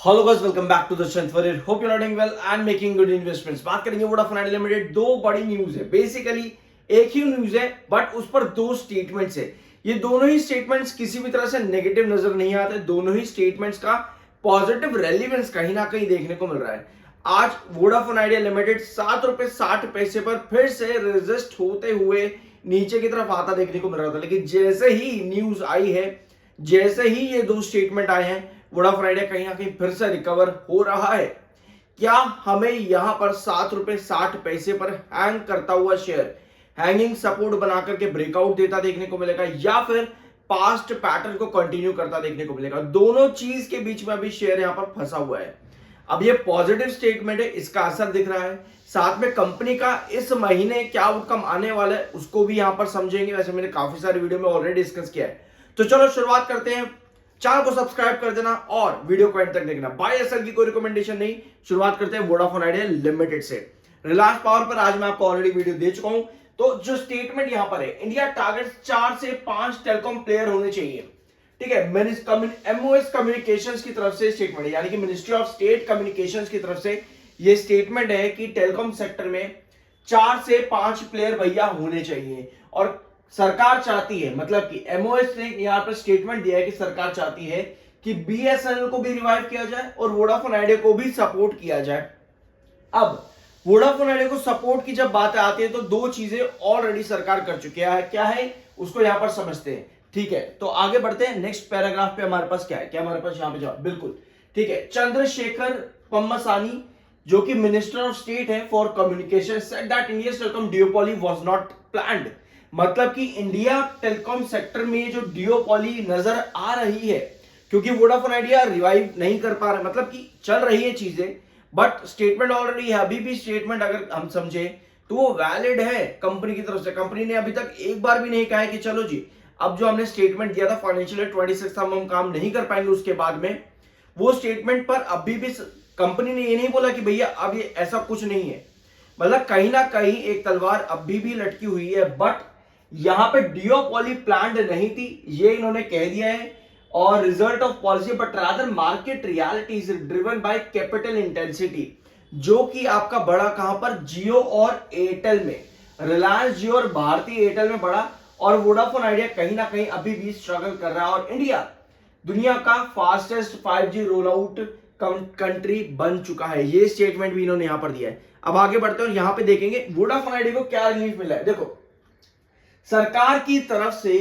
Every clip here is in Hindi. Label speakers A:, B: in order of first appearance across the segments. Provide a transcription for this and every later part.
A: Hello guys, welcome back to the strength for it. Hope you are doing well and making good investments. बात करेंगे वोडाफोन आइडिया लिमिटेड। दो बड़ी न्यूज है, बेसिकली एक ही न्यूज है बट उस पर दो स्टेटमेंट्स है। ये दोनों ही स्टेटमेंट्स किसी भी तरह से नेगेटिव नजर नहीं आते। दोनों ही स्टेटमेंट्स का पॉजिटिव रेलिवेंस कहीं ना कहीं देखने को मिल रहा है। आज वोडाफोन आइडिया लिमिटेड ₹7.60 पर फिर से रेजिस्ट होते हुए नीचे की तरफ आता देखने को मिल रहा था, लेकिन जैसे ही न्यूज आई है, जैसे ही ये दो स्टेटमेंट आए हैं, वोडाफोन आइडिया कहीं ना कहीं फिर से रिकवर हो रहा है। क्या हमें यहां पर ₹7.60 पर हैंग करता हुआ शेयर हैंगिंग सपोर्ट बनाकर के ब्रेकआउट देता देखने को मिलेगा, या फिर पास्ट पैटर्न को कंटिन्यू करता देखने को मिलेगा? दोनों चीज के बीच में अभी शेयर यहां पर फंसा हुआ है। अब ये पॉजिटिव स्टेटमेंट है, इसका असर दिख रहा है। साथ में कंपनी का इस महीने क्या आउटकम आने वाला है उसको भी यहां पर समझेंगे। वैसे मैंने काफी सारे वीडियो में ऑलरेडी डिस्कस किया है, तो चलो शुरुआत करते हैं। चैनल को सब्सक्राइब कर देना और वीडियो को एंड तक देखना। बाय या सेल की कोई रिकमेंडेशन नहीं। शुरुआत करते हैं वोडाफोन आइडिया लिमिटेड से। रिलायंस पावर पर आज मैं आपको ऑलरेडी वीडियो दे चुका हूं। तो जो स्टेटमेंट यहां पर है, इंडिया टारगेट 4 से 5 टेलीकॉम प्लेयर होने चाहिए। ठीक है, एमओएस कम्युनिकेशंस की तरफ से स्टेटमेंट है, यानी कि मिनिस्ट्री ऑफ स्टेट कम्युनिकेशंस की तरफ से ये स्टेटमेंट है कि टेलीकॉम सेक्टर में 4 से 5 प्लेयर भैया होने चाहिए। और सरकार चाहती है, मतलब कि एमओएस ने यहां पर स्टेटमेंट दिया है कि सरकार चाहती है कि बीएसएनएल को भी रिवाइव किया जाए और वोडाफोन आइडिया को भी सपोर्ट किया जाए। अब वोडाफोन आइडिया को सपोर्ट की जब बात आती है तो दो चीजें ऑलरेडी सरकार कर चुकी है। क्या है उसको यहां पर समझते हैं। ठीक है, तो आगे बढ़ते हैं। नेक्स्ट पैराग्राफ पे हमारे पास क्या है, क्या हमारे पास यहां पे जवाब बिल्कुल ठीक है। चंद्रशेखर पम्मसानी, जो कि मिनिस्टर ऑफ स्टेट है for communication, said that India's telecom duopoly was not planned. मतलब कि इंडिया टेलीकॉम सेक्टर में जो डियोपॉली नजर आ रही है, क्योंकि वोडाफोन आइडिया रिवाइव नहीं कर पा रहा, मतलब कि चल रही है चीजें बट स्टेटमेंट ऑलरेडी है। अभी भी स्टेटमेंट अगर हम समझे तो वो वैलिड है कंपनी की तरफ से। कंपनी ने अभी तक एक बार भी नहीं कहा है कि चलो जी अब जो हमने स्टेटमेंट दिया था फाइनेंशियल ईयर 26 हम काम नहीं कर पाएंगे उसके बाद में। वो स्टेटमेंट पर अभी भी कंपनी ने ये नहीं बोला कि भैया अब ये ऐसा कुछ नहीं है। मतलब कहीं ना कहीं एक तलवार अभी भी लटकी हुई है, बट यहां पे डियोपॉली प्लान्ड नहीं थी, ये इन्होंने कह दिया है। और result of policy but rather market reality is driven by capital intensity, जो कि आपका बड़ा कहां पर, जियो और एयरटेल में। रिलायंस जियो और भारतीय एयरटेल में बड़ा, और वोडाफोन आइडिया कहीं ना कहीं अभी भी स्ट्रगल कर रहा है। और इंडिया दुनिया का fastest 5G roll out country बन चुका है। ये स्टेटमेंट भी इन्होंने यहां पर दिया है। अब आगे बढ़ते हैं और यहां पे देखेंगे वोडाफोन आइडिया को क्या रिलीफ मिला है। देखो, सरकार की तरफ से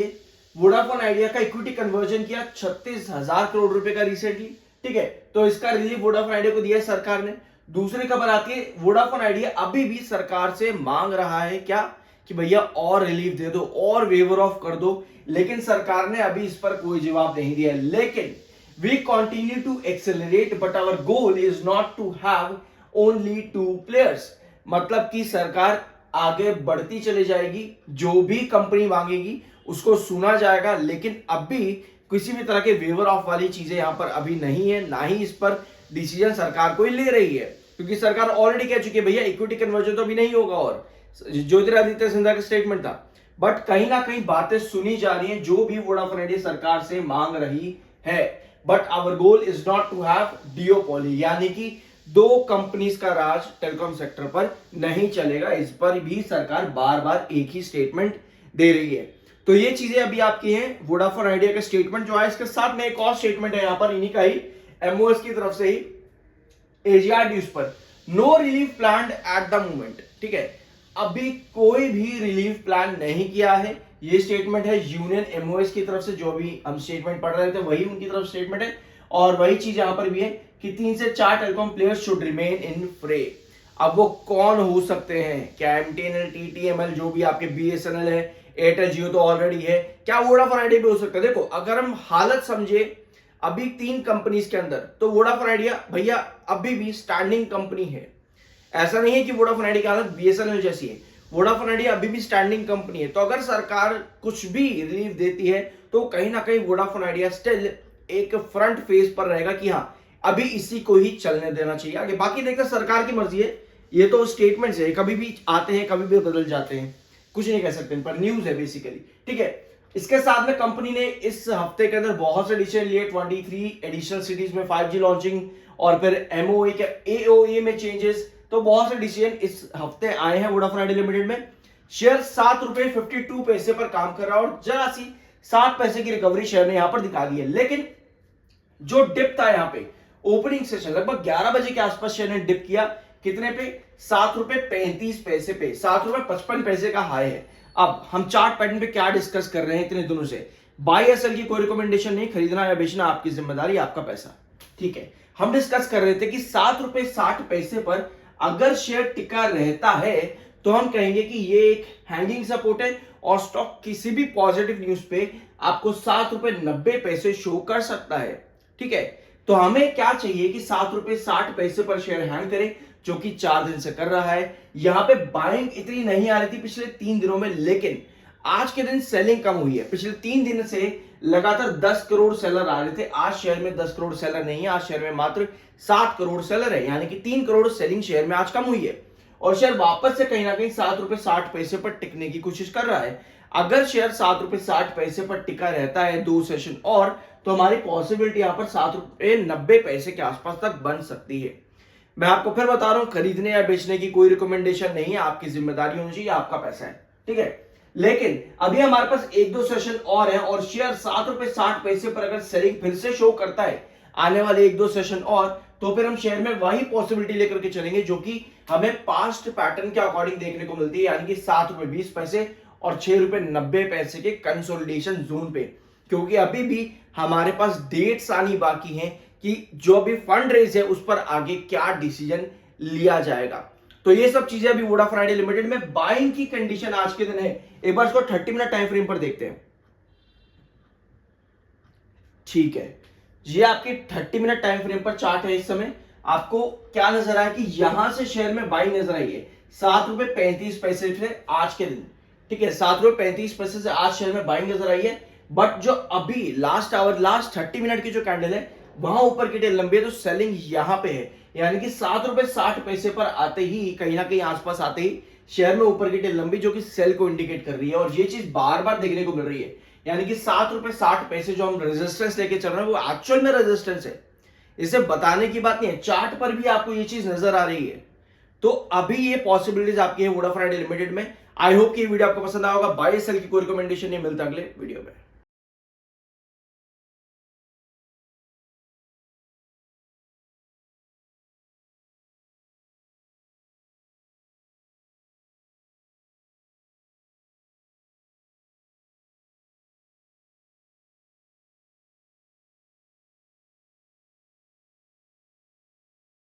A: वोडाफोन आइडिया का इक्विटी कन्वर्जन किया 36,000 करोड़ रुपए का रिसेंटली। ठीक है, तो इसका रिलीफ वोडाफोन आइडिया को दिया है सरकार ने। दूसरी खबर आती है, वोडाफोन आइडिया अभी भी सरकार से मांग रहा है क्या कि भैया और रिलीफ दे दो और वेवर ऑफ कर दो, लेकिन सरकार ने अभी इस पर कोई जवाब नहीं दिया। लेकिन we continue to accelerate but our goal is not to have only 2 players. मतलब कि सरकार आगे बढ़ती चली जाएगी, जो भी कंपनी मांगेगी उसको सुना जाएगा, लेकिन अभी किसी भी तरह के वेवर ऑफ वाली चीजें यहां पर अभी नहीं है, ना ही इस पर डिसीजन सरकार कोई ले रही है, क्योंकि सरकार ऑलरेडी कह चुकी है भैया इक्विटी कन्वर्जन तो अभी नहीं होगा। और ज्योतिरादित्य सिंधिया का स्टेटमेंट था, बट कहीं ना कहीं बातें सुनी जा रही है जो भी वोडाफोन आइडिया सरकार से मांग रही है। But our goal is not to have duopoly, यानी कि दो कंपनीज का राज टेलीकॉम सेक्टर पर नहीं चलेगा। इस पर भी सरकार बार बार एक ही स्टेटमेंट दे रही है। तो ये चीजें अभी आपकी हैं वोडाफोन आइडिया का स्टेटमेंट जो है। इसके साथ में एक और स्टेटमेंट है यहां पर इन्हीं का ही, एमओएस की तरफ से ही, एजीआर न्यूज पर। No relief plan at the moment. ठीक है, अभी कोई भी रिलीफ प्लान नहीं किया है, ये स्टेटमेंट है यूनियन एमओएस की तरफ से। जो भी हम स्टेटमेंट पढ़ रहे थे वही उनकी तरफ स्टेटमेंट है, और वही चीज यहां पर भी है कि 3 से 4 telecom players should remain in फ्रे। अब वो कौन हो सकते हैं? क्या एमटीएनएल, टीटीएमएल, जो भी आपके बीएसएनएल है, एयरटेल जियो तो ऑलरेडी है, क्या वोडाफोन आइडिया भी हो सकता है? देखो, अगर हम हालत समझे अभी 3 कंपनीज के अंदर, तो वोडाफोन आइडिया भैया अभी भी स्टैंडिंग कंपनी है। ऐसा नहीं है कि वोडाफोन आइडिया की हालत बीएसएनएल जैसी है। वोडाफोन आइडिया अभी भी स्टैंडिंग कंपनी है। तो अगर सरकार कुछ भी रिलीफ देती है तो कहीं ना कहीं वोडाफोन आइडिया स्टिल एक फ्रंट फेज पर रहेगा कि हाँ अभी इसी को ही चलने देना चाहिए। आगे बाकी देखते सरकार की मर्जी है, ये तो स्टेटमेंट्स है, कभी भी आते हैं कभी भी बदल जाते हैं, कुछ नहीं कह सकते इन पर, न्यूज है बेसिकली। ठीक है, इसके साथ में कंपनी ने इस हफ्ते के अंदर बहुत से डिसीजन लिए, 23 एडिशनल सिटीज में 5G लॉन्चिंग और फिर एमओए के एओए में चेंजेस। तो बहुत से डिसीजन इस हफ्ते आए हैं वोडाफोन आइडिया लिमिटेड में। शेयर ₹7.52 पर काम कर रहा है और जरा सी 7 पैसे की रिकवरी शेयर ने यहां पर दिखा दी है। लेकिन जो डिप था यहां पे ओपनिंग सेशन लगभग 11 बजे के आसपास शेयर ने डिप किया, कितने पे? ₹7.35 पे, ₹7.55 का हाई है। अब हम चार्ट पैटर्न पे क्या डिस्कस कर रहे हैं इतने दिनों से? बाय या सेल की कोई रिकमेंडेशन नहीं, खरीदना या बेचना आपकी जिम्मेदारी, आपका पैसा, ठीक है। हम डिस्कस कर रहे थे कि ₹7.60 पर अगर शेयर टिका रहता है तो हम कहेंगे कि ये एक हैंगिंग सपोर्ट है और स्टॉक किसी भी पॉजिटिव न्यूज पे आपको ₹7.90 शो कर सकता है, ठीक है। तो हमें क्या चाहिए कि ₹7.60 पर शेयर हैंग करे, जो कि 4 दिन से कर रहा है। यहां पे बाइंग इतनी नहीं आ रही थी पिछले 3 दिनों में, लेकिन आज के दिन सेलिंग कम हुई है। पिछले 3 दिन से लगातार 10 करोड़ सेलर आ रहे थे, आज शेयर में 10 करोड़ सेलर नहीं है, आज शेयर में मात्र 7 करोड़ सेलर है, यानी कि 3 करोड़ सेलिंग शेयर में आज कम हुई है और शेयर वापस से कहीं ना कहीं ₹7.60 पर टिकने की कोशिश कर रहा है। अगर शेयर ₹7.60 पर टिका रहता है 2 सेशन और, तो हमारी पॉसिबिलिटी यहां पर ₹7.90 के आसपास तक बन सकती है। मैं आपको फिर बता रहा हूं, खरीदने या बेचने की कोई रिकमेंडेशन नहीं है, आपकी जिम्मेदारी होनी चाहिए, आपका पैसा है, ठीक है। लेकिन अभी हमारे पास 1-2 सेशन और है और शेयर ₹7.60 पर अगर सेलिंग फिर से शो करता है आने वाले 1-2 सेशन और, तो फिर हम शेयर में वही पॉसिबिलिटी लेकर के चलेंगे जो कि हमें पास्ट पैटर्न के अकॉर्डिंग देखने को मिलती है, यानी कि ₹7.20 और ₹6.90 के कंसोलिडेशन जोन पे। क्योंकि अभी भी हमारे पास डेट्स आनी बाकी हैं कि जो भी फंड रेज है उस पर आगे क्या डिसीजन लिया जाएगा। तो ये सब चीजें अभी वोडाफोन आइडिया लिमिटेड में बाइंग की कंडीशन आज के दिन है। एक बार इसको 30 मिनट टाइम फ्रेम पर देखते हैं, ठीक है। ये आपकी 30 मिनट टाइम फ्रेम पर चार्ट है। इस समय आपको क्या नजर आया कि यहां से शेयर में बाइंग नजर आई है ₹7.35 से आज के दिन, ठीक है। ₹7.35 से आज शेयर में बाइंग नजर आई है। बट जो अभी लास्ट 30 मिनट की जो कैंडल है वहां ऊपर की टेल लंबी है, तो सेलिंग यहां पे है, यानी कि ₹7.60 पर आते ही कहीं ना कहीं आसपास आते ही शेयर में ऊपर की टेल लंबी, जो कि सेल को इंडिकेट कर रही है और ये चीज बार बार देखने को मिल रही है। यानी कि ₹7.60 जो हम रेजिस्टेंस लेके चल रहे हैं वो एक्चुअल में रेजिस्टेंस है, इसे बताने की बात नहीं है। चार्ट पर भी आपको ये चीज नजर आ रही है। तो अभी ये पॉसिबिलिटीज आपकी है वोडाफोन आइडिया लिमिटेड में। आई होप कि ये वीडियो आपको पसंद आया होगा। बाय सेल की कोई रिकमेंडेशन नहीं, मिलता अगले वीडियो में।